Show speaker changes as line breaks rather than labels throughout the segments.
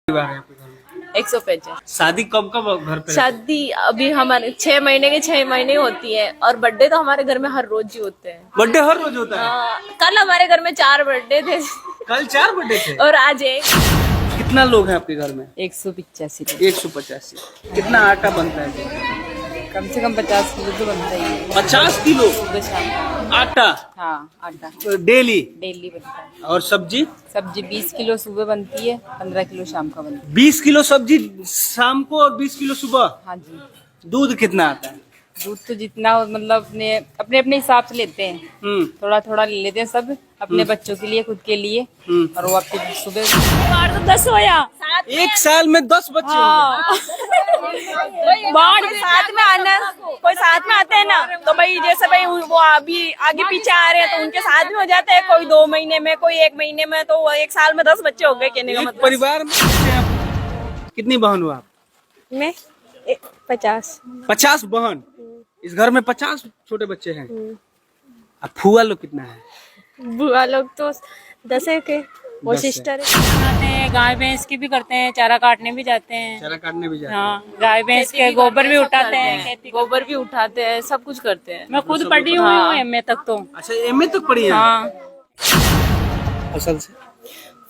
परिवार है आपके घर में?
150।
शादी कब कब घर पे?
शादी अभी हमारे 6 महीने के 6 महीने होती है और बर्थडे तो हमारे घर में हर रोज ही होते हैं।
बर्थडे हर रोज होता है?
हाँ, कल हमारे घर में 4 बर्थडे थे
कल 4 बर्थडे थे
और आज एक।
कितना लोग हैं आपके घर में?
185।
185। कितना आटा बनता है?
कम से कम 50 किलो तो बनता ही है।
50 किलो
सुबह शाम।
आटा
हाँ, आटा
डेली?
डेली बनता है।
और सब्जी?
सब्जी 20 किलो सुबह बनती है, 15 किलो शाम का बनता
20 किलो सब्जी शाम को और 20 किलो सुबह?
है। हाँ जी।
दूध कितना आता है?
दूध तो जितना हो, मतलब अपने अपने अपने हिसाब से लेते हैं। थोड़ा थोड़ा ले लेते हैं सब, अपने बच्चों के लिए, खुद के लिए। और वो आपके सुबह बाढ़ तो 10 होया।
एक साल में 10 बच्चे
बाढ़ साथ में आना, कोई साथ में आते हैं ना, तो भाई जैसे भाई वो अभी आगे पीछे आ रहे हैं तो उनके साथ में हो जाते हैं। कोई 2 महीने में, कोई 1 महीने में, तो 1 साल में 10 बच्चे हो गए कहने का
एक
मतलब।
परिवार में कितनी बहन हो आप?
मैं 50।
50 बहन? इस घर में 50 छोटे बच्चे हैं। अब फुआ लोग कितना है?
बुआ लोग तो 10 है के, वो
10 है।
सिस्टर है। गाय भैंस की भी करते हैं, चारा काटने भी जाते हैं।
चारा काटने भी जाते हैं?
हाँ, गाय भैंस के गोबर भी उठाते हैं, गोबर भी उठाते हैं, सब कुछ करते हैं। मैं खुद पढ़ी हुई हूँ एमए तक तो।
अच्छा, एमए तक पढ़ी है?
हाँ।
फसल से?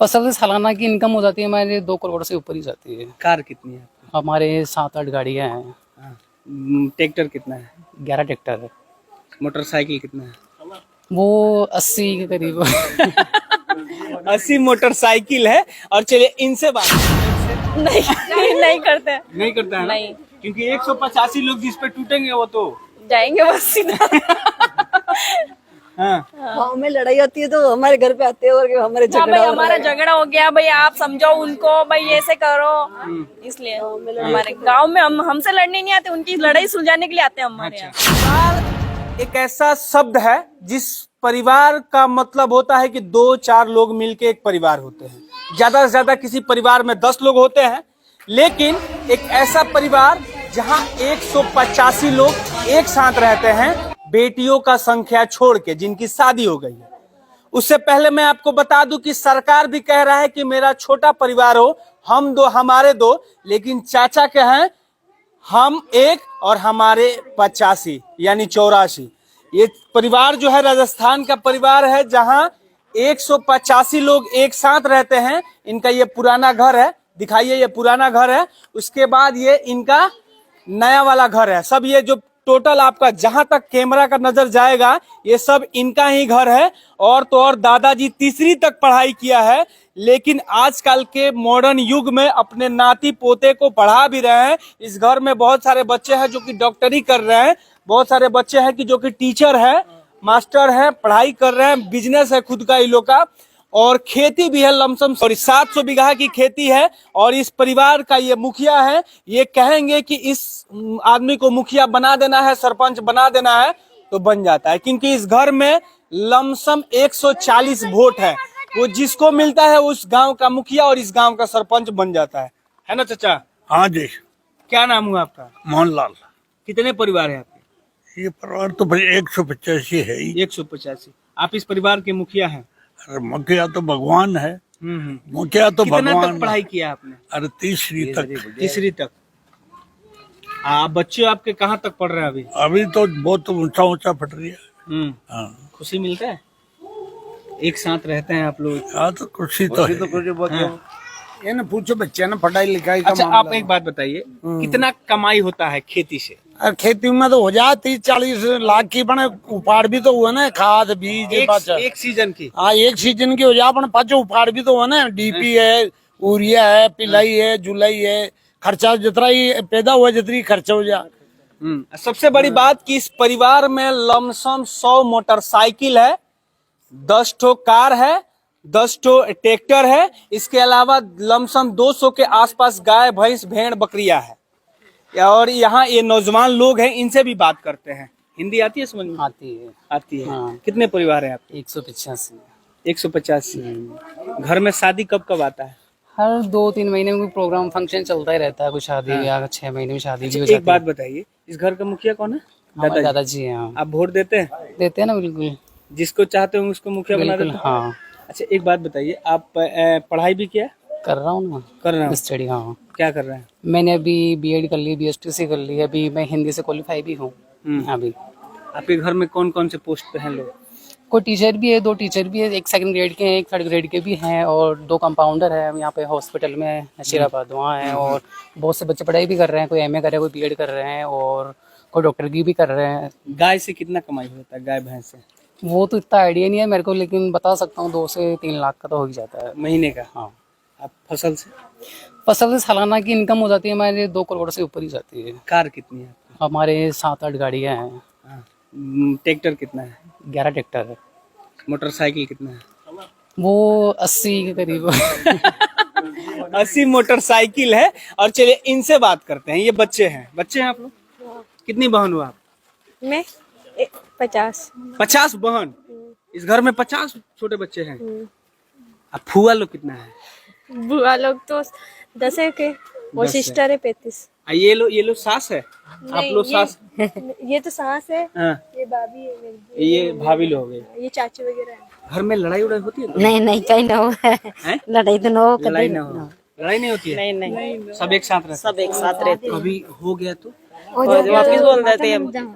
फसल से सालाना की इनकम हो जाती है हमारे 2 करोड़ से ऊपर ही जाती है।
कार कितनी है?
हमारे 7-8 गाड़ियां हैं।
ट्रैक्टर कितना है?
11 ट्रैक्टर है।
मोटरसाइकिल कितना है?
वो 80 के करीब
80 मोटरसाइकिल है। और चलिए इनसे बात
नहीं करते हैं।
नहीं करता है ना?
नहीं।
क्योंकि 185 लोग जिस पे टूटेंगे वो तो
जाएंगे बस सीधा।
हाँ।
गाँव में लड़ाई होती है तो हमारे घर पे आते हैं और हमारे
हाँ
झगड़ा
भाई,
हो
हमारा झगड़ा हो गया भाई, आप समझो उनको भाई, ऐसे करो। इसलिए हमारे गांव में हम हमसे लड़ने नहीं आते, उनकी लड़ाई सुलझाने के लिए आते हैं हमारे यहाँ।
परिवार एक ऐसा शब्द है जिस परिवार का मतलब होता है कि 2-4 लोग मिलके एक परिवार होते हैं। ज्यादा से ज्यादा किसी परिवार में 10 लोग होते हैं, लेकिन एक ऐसा परिवार जहां 185 लोग एक साथ रहते हैं, बेटियों का संख्या छोड़ के, जिनकी शादी हो गई है। उससे पहले मैं आपको बता दूं कि सरकार भी कह रहा है कि मेरा छोटा परिवार हो, हम 2 हमारे 2, लेकिन चाचा के हैं हम 1 और हमारे 85 यानी 84। ये परिवार जो है राजस्थान का परिवार है जहां 185 लोग एक साथ रहते हैं। इनका ये पुराना घर है, दिखाइए, ये पुराना घर है। उसके बाद ये इनका नया वाला घर है। सब ये जो टोटल आपका जहां तक कैमरा का नजर जाएगा ये सब इनका ही घर है। और तो और दादाजी 3री तक पढ़ाई किया है, लेकिन आजकल के मॉडर्न युग में अपने नाती पोते को पढ़ा भी रहे हैं। इस घर में बहुत सारे बच्चे हैं जो कि डॉक्टरी कर रहे हैं, बहुत सारे बच्चे हैं कि जो कि टीचर है, मास्टर है, पढ़ाई कर रहे हैं, बिजनेस है खुद का इन लोग का, और खेती भी है लमसम। और 700 बीघा की खेती है। और इस परिवार का ये मुखिया है। ये कहेंगे कि इस आदमी को मुखिया बना देना है, सरपंच बना देना है, तो बन जाता है, क्योंकि इस घर में लमसम 140 वोट है। वो जिसको मिलता है उस गांव का मुखिया और इस गांव का सरपंच बन जाता है ना चाचा?
हाँ जी।
क्या नाम हुआ आपका?
मोहनलाल।
कितने परिवार है आपके?
ये परिवार तो भाई 185 है ही।
185। आप इस परिवार के मुखिया हैं?
अरे मुखिया तो भगवान है। मुखिया तो
कितना
भगवान
तक पढ़ाई किया आपने?
अरे 3री तक।
3री तक। बच्चे आपके कहाँ तक पढ़ रहे हैं अभी?
अभी तो बहुत ऊंचा ऊंचा पढ़ रही है। हाँ।
खुशी मिलता है? एक साथ रहते हैं आप लोग?
हाँ, तो खुशी तो है।
ये ना पूछो बच्चे ना पढ़ाई लिखाई का
अच्छा,
मामला।
आप एक बात बताइए, कितना कमाई होता है खेती से?
और खेती में तो हो जाए 30-40 लाख की, बने उपाड़ भी तो हुआ ना, खाद बीज
एक सीजन की?
हाँ, एक सीजन की हो जाए, अपन पाँचों उपाड़ भी तो हुआ ना। डीपी है, यूरिया है, पिलाई है, जुलाई है, खर्चा जितना ही पैदा हुआ जितनी खर्चा हो जाए।
सबसे बड़ी बात कि इस परिवार में लमसम 100 मोटरसाइकिल है, 10 ठो कार है, 10 ठो ट्रैक्टर है। इसके अलावा लमसम 200 के आसपास गाय, भैंस, भेड़, बकरियां है। और यहाँ ये नौजवान लोग हैं, इनसे भी बात करते हैं। हिंदी आती है समझ में?
आती है।
आती है।
हाँ।
कितने परिवार हैं आपके?
185।
185। घर में शादी कब कब आता है?
हर 2-3 महीने में कोई प्रोग्राम फंक्शन चलता ही रहता है, कोई शादी या 6 महीने में शादी भी हो जाती है।
एक बात बताइए, इस घर का मुखिया कौन है?
हमारे दादाजी हैं।
आप वोट देते हैं?
देते हैं ना, बिल्कुल।
जिसको चाहते हो उसको मुखिया बना देते हैं?
हाँ।
अच्छा, एक बात बताइए, आप पढ़ाई भी किया?
कर रहा हूँ ना,
कर रहे हो?
स्टडी। हाँ,
क्या कर रहे हैं?
मैंने अभी बीएड कर ली, बीएसटीसी कर ली, अभी मैं हिंदी से क्वालिफाई भी हूँ। अभी
आपके घर में कौन कौन से पोस्ट पे हैं लोग?
कोई टीचर भी है, 2 टीचर भी है, एक 2nd ग्रेड के हैं, एक 3rd ग्रेड के भी हैं, और 2 कंपाउंडर है यहाँ पे हॉस्पिटल में नशीराबाद वहाँ है। और बहुत से बच्चे पढ़ाई भी कर रहे हैं, कोई एमए कर रहे हैं, कोई बीएड कर रहे हैं, और कोई डॉक्टर की भी कर रहे हैं।
गाय से कितना कमाई होता है, गाय भैंस से?
वो तो इतना आइडिया नहीं है मेरे को, लेकिन बता सकता हूँ 2 से 3 लाख का तो हो ही जाता है।
महीने का?
हाँ,
आप फसल से?
फसल से सालाना की इनकम हो जाती है हमारे 2 करोड़ से ऊपर ही जाती है।
कार कितनी है आपकी?
हमारे 7-8 गाड़ियाँ हैं।
हाँ। ट्रैक्टर कितना है?
11 ट्रैक्टर है।
मोटरसाइकिल कितना है?
वो 80 के करीब
80 मोटरसाइकिल है। और चलिए इनसे बात करते हैं, ये बच्चे हैं आप लोग? कितनी बहन हो आप?
मैं 50।
50 बहन? इस घर में 50 छोटे बच्चे हैं। अब फुआ लोग कितना है?
बुआ लोग तो 10 है के, वो
10 है।
सिस्टर है 35।
ये लोग सास है? आप लोग सास?
ये तो सास है,
हाँ,
ये भाभी है मेरी,
ये भाभी लोग हो गए।
ये चाची वगैरह है।
घर में लड़ाई उड़ाई होती है?
नहीं नहीं कहीं ना हो
हैं?
लड़ाई तो ना हो
लड़ाई ना हो? लड़ाई नहीं होती है?
नहीं,
सब एक साथ रहते?
सब एक साथ रहते हैं।
कभी हो गया तो
वापिस बोल देते हैं हम।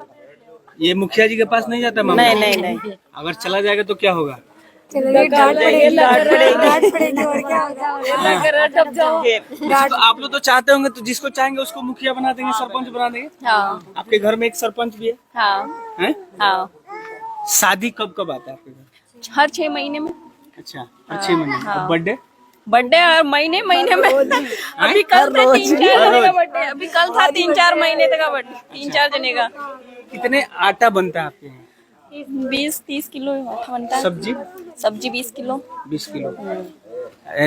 ये मुखिया जी के पास नहीं जाता मामला?
नहीं।
अगर चला जाएगा तो क्या होगा?
डांट पड़ेगी और क्या होगा।
तो आप लोग तो चाहते होंगे, तो जिसको चाहेंगे उसको मुखिया बना देंगे, सरपंच बना देंगे।
हाँ
आपके घर में एक सरपंच भी है?
हाँ
हैं?
हाँ,
शादी कब कब आता है आपके घर?
हर 6 महीने में।
अच्छा, हर 6 महीने में। बर्थडे?
बर्थडे हर महीने में। अभी कल था 3-4 जने का बर्थडे, अभी कल था 3-4 महीने तक का बर्थडे, 3-4 जने का।
कितने आटा बनता है आपके यहाँ?
20-30 किलो आटा बनता है। सब्जी 20 किलो।
20 किलो।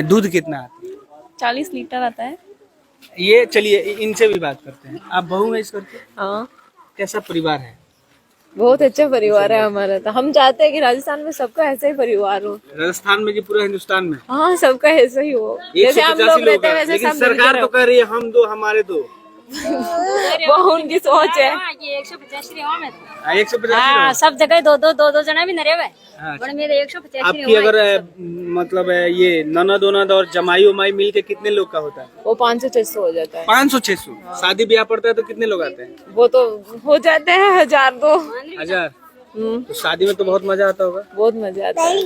दूध कितना आता है?
40 लीटर आता है।
ये चलिए इनसे भी बात करते हैं। आप बहू है इस घर के?
हाँ,
कैसा परिवार है?
बहुत अच्छा परिवार है हमारा। तो हम चाहते हैं कि राजस्थान में सबका ऐसा ही परिवार हो।
राजस्थान में कि पूरे हिंदुस्तान में?
हाँ, सबका ऐसा ही हो, जैसे हम
185
लोग रहते हैं वैसे
लेकिन
सब
सरकार तो कह रही है हम दो हमारे दो।
वो उनकी सोच है।
150
हाँ, सब जगह दो जना भी नरे हुए।
अच्छा।
मेरे 150
आपकी अगर मतलब ये ननद ओनद और जमाई उमाई मिल के कितने लोग का होता है?
वो 500-600 हो जाता है।
500-600। शादी ब्याह पड़ता है तो कितने लोग आते हैं?
वो तो हो जाते हैं 1000-2
1000। तो शादी में तो बहुत मजा आता होगा?
बहुत मजा आता है।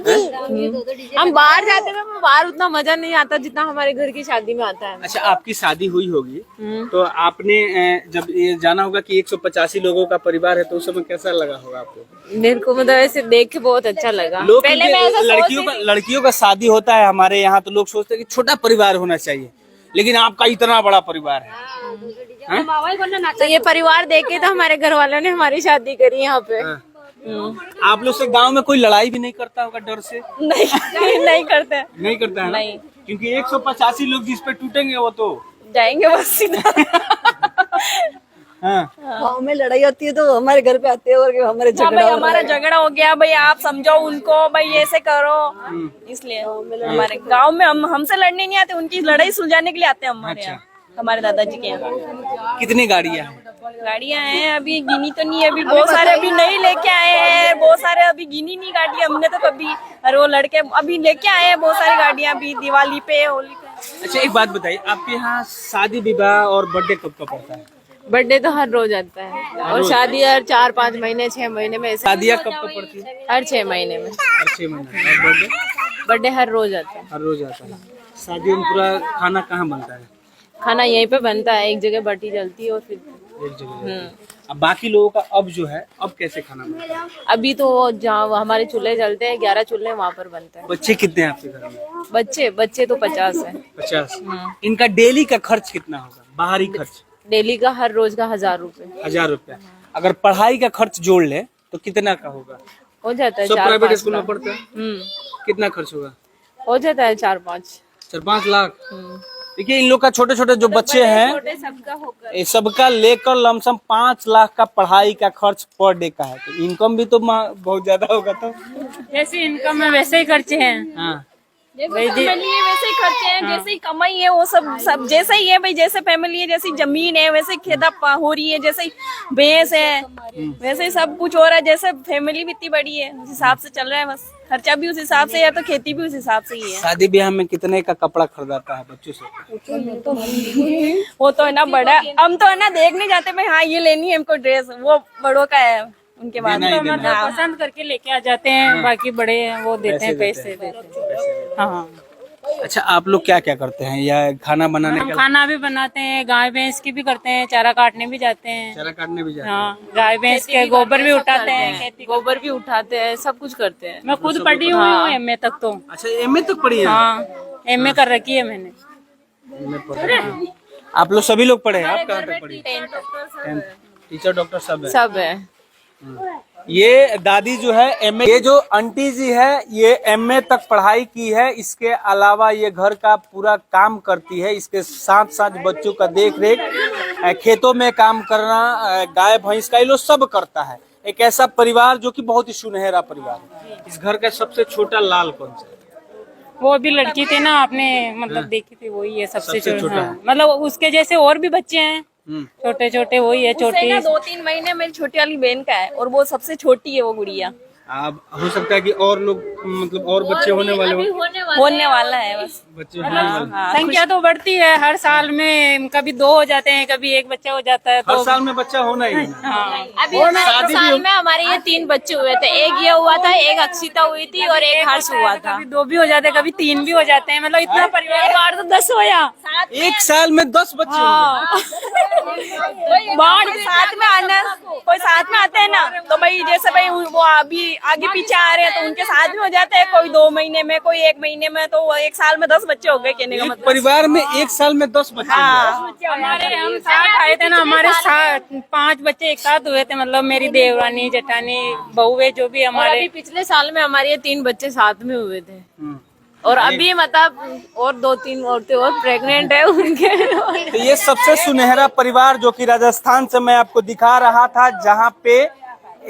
हम बाहर जाते हैं, बाहर उतना मजा नहीं आता जितना हमारे घर की शादी में आता है।
अच्छा, आपकी शादी हुई होगी तो आपने जब ये जाना होगा कि 185 लोगों का परिवार है, तो उस समय कैसा लगा होगा आपको?
मेरे को मतलब ऐसे देख के बहुत अच्छा लगा।
लोग
पहले मैं ऐसा
लड़कियों का शादी होता है हमारे यहाँ, तो लोग सोचते हैं कि छोटा परिवार होना चाहिए, लेकिन आपका इतना बड़ा परिवार है।
तो ये परिवार देख के तो हमारे घर वालों ने हमारी शादी करी यहाँ पे।
आप लोग से गांव में कोई लड़ाई भी नहीं करता होगा डर से?
नहीं करते,
नहीं करता है ना?
नहीं।
क्योंकि 185 लोग जिस पे टूटेंगे वो तो
जाएंगे बस सीधा।
हाँ।
गाँव में लड़ाई होती है तो हमारे घर पे आते हैं और हमारे
हाँ
झगड़ा
भाई,
हो
हमारा झगड़ा हो गया भाई, आप समझाओ उनको भाई, ऐसे करो। इसलिए हमारे गांव में हमसे लड़ने नहीं आते, उनकी लड़ाई सुलझाने के लिए आते हैं हमारे यहाँ, हमारे दादाजी के यहाँ।
कितनी गाड़ियाँ हैं?
गाड़ियाँ हैं, अभी गिनी तो नहीं है, अभी बहुत सारे अभी नहीं लेके आए हैं, बहुत सारे अभी गिनी नहीं गाड़ी हमने तो कभी। और वो लड़के अभी लेके आए हैं बहुत सारी गाड़ियाँ, अभी दिवाली पे, होली पे।
अच्छा, एक बात बताइए, आपके यहाँ शादी विवाह और बर्थडे कब कब पड़ता है?
बर्थडे तो हर रोज आता है, और शादी हर 4-5 महीने 6 महीने में ऐसे।
शादियाँ कब कब पड़ती है?
हर 6 महीने में।
हर 6 महीने। और बर्थडे?
बर्थडे हर रोज आता है।
हर रोज आता है। शादी में पूरा खाना कहाँ बनता है?
खाना यहीं पे बनता है, एक जगह बटी जलती है और फिर
एक जगह। अब बाकी लोगों का अब जो है, अब कैसे खाना बनता है?
अभी तो जहाँ हमारे चूल्हे जलते हैं 11 चूल्हे, वहाँ पर बनता है।
बच्चे कितने हैं आपके घर में?
बच्चे तो 50 है।
50। इनका डेली का खर्च कितना होगा? बाहरी खर्च
डेली का हर रोज का 1000 रुपए
1000 रुपया। अगर पढ़ाई का खर्च जोड़ ले तो कितना का होगा?
हो जाता है।
सब प्राइवेट
4-5
स्कूल में
लाख।
पढ़ते हैं, कितना खर्च होगा?
हो जाता है 4-5
लाख। देखिए, इन लोग का छोटे छोटे जो बच्चे हैं,
छोटे सबका होकर
ये सबका लेकर लमसम 5 लाख का पढ़ाई का खर्च पर डे का है। तो इनकम भी तो बहुत ज्यादा होगा। तो
जैसे इनकम है वैसे ही खर्चे हैं।
हाँ,
जैसे फैमिली है वैसे ही खर्चे हैं, जैसे ही कमाई है वो सब जैसे ही है भाई, जैसे फैमिली है जैसी जमीन है वैसे ही खेता हो रही है, जैसे ही भैंस है वैसे ही सब कुछ हो रहा है, जैसे फैमिली भी इतनी बड़ी है उस हिसाब से चल रहा है, बस खर्चा भी उस हिसाब से है तो खेती भी उस हिसाब से ही है।
शादी ब्याह में कितने का कपड़ा खरीदाता है बच्चों से?
वो तो है ना बड़ा, हम तो है ना देखने जाते भाई हाँ ये लेनी है हमको ड्रेस, वो बड़ों का है उनके बाद
देना ही देना है।
पसंद करके लेके आ जाते हैं, बाकी बड़े हैं वो देते हैं, पैसे देते हैं। हाँ,
अच्छा, आप लोग क्या क्या करते हैं या खाना बनाने
हम
का?
खाना भी बनाते हैं, गाय भैंस की भी करते हैं, चारा काटने भी जाते हैं।
चारा काटने भी जाते हैं?
हाँ, गाय भैंस के गोबर भी उठाते हैं, खेती
गोबर भी उठाते हैं, सब कुछ करते हैं।
मैं खुद पढ़ी हुई हूँ एमए तक तो।
अच्छा, एमए तक पढ़ी है?
हाँ, एमए कर रखी है मैंने।
आप लोग सभी लोग पढ़े हैं? आप कहाँ तक पढ़ी? टीचर डॉक्टर सब है?
सब है।
ये दादी जो है एमए, ये जो आंटी जी है ये एमए तक पढ़ाई की है, इसके अलावा ये घर का पूरा काम करती है, इसके साथ साथ बच्चों का देख रेख, खेतों में काम करना, गाय भैंस का ये लोग सब करता है। एक ऐसा परिवार जो कि बहुत ही सुनहरा परिवार है। इस घर का सबसे छोटा लाल कौन सा है?
वो अभी लड़की थी ना आपने मतलब देखी थी, वही है सबसे छोटा।
है।
हाँ, मतलब उसके जैसे और भी बच्चे हैं छोटे छोटे, वही है छोटी।
2-3 महीने मेरी छोटी वाली बहन का है और वो सबसे छोटी है वो गुड़िया।
अब हो सकता है कि और लोग मतलब और बच्चे होने वाले हो?
होने वाला है बस।
बच्चे होने वाले।
हाँ,
संख्या तो बढ़ती है हर साल में, कभी 2 हो जाते हैं, कभी 1 बच्चा हो जाता है।
हर
तो
साल में बच्चा होना ही है।
हाँ,
अभी हमारे साल में हमारे ये 3 बच्चे हुए थे, एक ये हुआ था, एक अक्षिता हुई थी और एक हर्ष हुआ था।
कभी 2 भी हो जाते हैं, कभी 3 भी हो जाते हैं, मतलब इतना परिवार
तो 10 होया।
एक साल में 10 बच्चे
बाढ़ साथ में आना, कोई साथ में आते हैं ना तो भाई जैसे भाई वो अभी आगे पीछे आ रहे हैं तो उनके साथ भी हो जाते हैं, कोई 2 महीने में, कोई 1 महीने में, तो वो 1 साल में 10 बच्चे हो गए कहने का
एक
मतलब।
परिवार में एक साल में 10 बच्चे
हाँ,
हमारे हम साथ आए थे ना, हमारे साथ 5 बच्चे एक साथ हुए थे, मतलब मेरी देवरानी जेठानी बहुए जो भी
और
हमारे।
अभी पिछले साल में हमारे ये 3 बच्चे साथ में हुए थे और अभी मतलब और 2-3 औरतें और प्रेग्नेंट है उनके।
तो ये सबसे सुनहरा परिवार जो कि राजस्थान से मैं आपको दिखा रहा था, जहाँ पे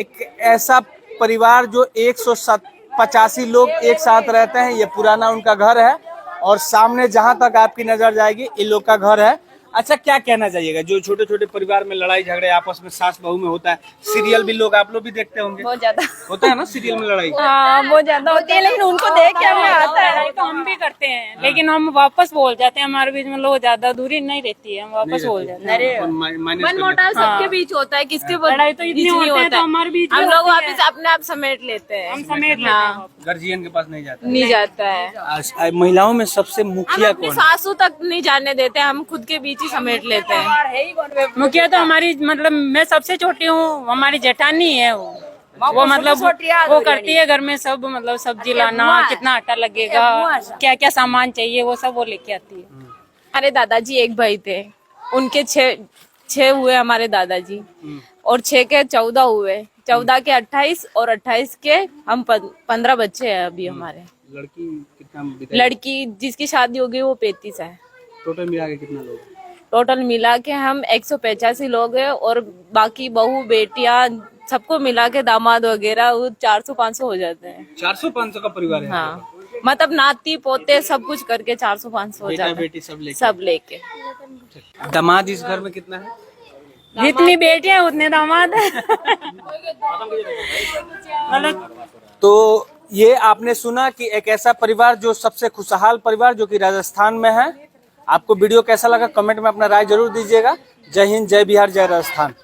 एक ऐसा परिवार जो 185 लोग एक साथ रहते हैं। ये पुराना उनका घर है और सामने जहां तक आपकी नजर जाएगी इन लोग का घर है। अच्छा, क्या कहना चाहिएगा जो छोटे छोटे परिवार में लड़ाई झगड़े आपस में सास बहू में होता है? सीरियल भी लोग आप लोग भी देखते होंगे?
बहुत ज्यादा
होता है ना सीरियल में लड़ाई?
हाँ, बहुत ज्यादा होती है, लेकिन उनको देख के हमें आता है।
लड़ाई तो हम भी करते हैं, लेकिन हम वापस बोल जाते हैं, हमारे बीच में लोग ज्यादा दूरी नहीं रहती है, हम वापस बोल जाते हैं।
मनमुटाव सबके बीच होता है, किसके
लड़ाई तो इतनी
बीच नहीं
होते हैं
होता
तो
है।
हमारे बीच
हम
में
लोग
होती है।
वापस अपने आप समेट लेते हैं,
हम समेट लेते हैं।
गार्जियन के पास नहीं जाता?
नहीं जाता है।
आज महिलाओं में सबसे
हम
मुखिया
अपनी
कौन है?
सासू तक नहीं जाने देते, हम खुद के बीच ही समेट लेते हैं।
मुखिया तो हमारी मतलब मैं सबसे छोटी हूँ, हमारी जेठानी है वो मतलब वो करती है घर में सब, मतलब सब्जी लाना, कितना आटा लगेगा, क्या क्या सामान चाहिए वो सब वो लेके आती है।
हमारे दादाजी एक भाई थे, उनके 6 हुए हमारे दादाजी और 6 के 14 हुए, 14 के 28 और 28 के हम 15 बच्चे हैं अभी हमारे।
लड़की कितना?
लड़की जिसकी शादी हो गई वो 35 है।
टोटल मिला के कितना लोग?
टोटल मिला के हम 185 लोग हैं और बाकी बहू बेटियां सबको मिला के दामाद वगैरह वो 400-500 हो जाते हैं।
400-500 का परिवार है?
हाँ, मतलब नाती पोते सब कुछ करके 400-500 हो जाते
बेटी
हैं, सब लेके।
दामाद इस घर में कितना है?
जितनी बेटियां उतने दामाद है। मतलब
तो ये आपने सुना कि एक ऐसा परिवार जो सबसे खुशहाल परिवार जो कि राजस्थान में है। आपको वीडियो कैसा लगा कमेंट में अपना राय जरूर दीजिएगा। जय हिंद, जय बिहार, जय राजस्थान।